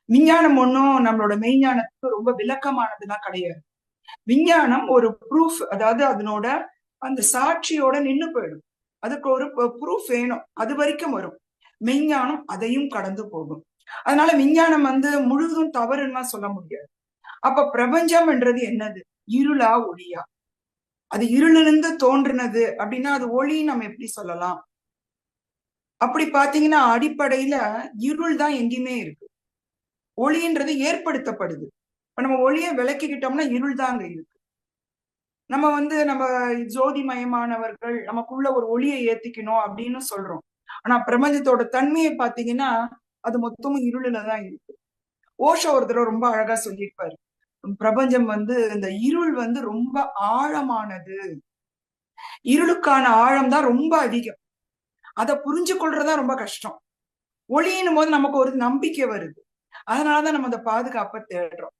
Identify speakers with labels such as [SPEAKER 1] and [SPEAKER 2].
[SPEAKER 1] விஞ்ஞானம் ஒன்றும் நம்மளோட மெய்ஞானத்துக்கு ரொம்ப விளக்கமானதுலாம் கிடையாது. விஞ்ஞானம் ஒரு ப்ரூஃப், அதாவது அதனோட அந்த சாட்சியோட நின்னு போயிடும். அதுக்கு ஒரு ப்ரூஃப் வேணும், அது வரைக்கும் வரும். மெய்ஞானம் அதையும் கடந்து போகும். அதனால விஞ்ஞானம் முழுவதும் தவறுன்னா சொல்ல முடியாது. அப்ப பிரபஞ்சம்ன்றது என்னது? இருளா ஒளியா? அது இருளிலிருந்து தோன்றினது அப்படின்னா அது ஒளின்னு நம்ம எப்படி சொல்லலாம்? அப்படி பாத்தீங்கன்னா அடிப்படையில இருள் தான் எங்கேயுமே இருக்கு. ஒளின்றது ஏற்படுத்தப்படுது. இப்ப நம்ம ஒளியை விளக்கிக்கிட்டோம்னா இருள் தான் அங்க இருக்கு. நம்ம ஜோதிமயமானவர்கள், நமக்குள்ள ஒரு ஒளியை ஏத்திக்கணும் அப்படின்னு சொல்றோம். ஆனா பிரபஞ்சத்தோட தன்மையை பாத்தீங்கன்னா அது மொத்தமும் இருளுல தான் இருக்கு. ஓஷோ ஒரு தடவை ரொம்ப அழகா சொல்லியிருப்பாரு. பிரபஞ்சம் இந்த இருள் ரொம்ப ஆழமானது. இருளுக்கான ஆழம் தான் ரொம்ப அதிகம். அதை புரிஞ்சு கொள்றதா ரொம்ப கஷ்டம். ஒளியினும் போது நமக்கு ஒரு நம்பிக்கை வருது. அதனாலதான் நம்ம அந்த பாதுகாப்பை தேடுறோம்.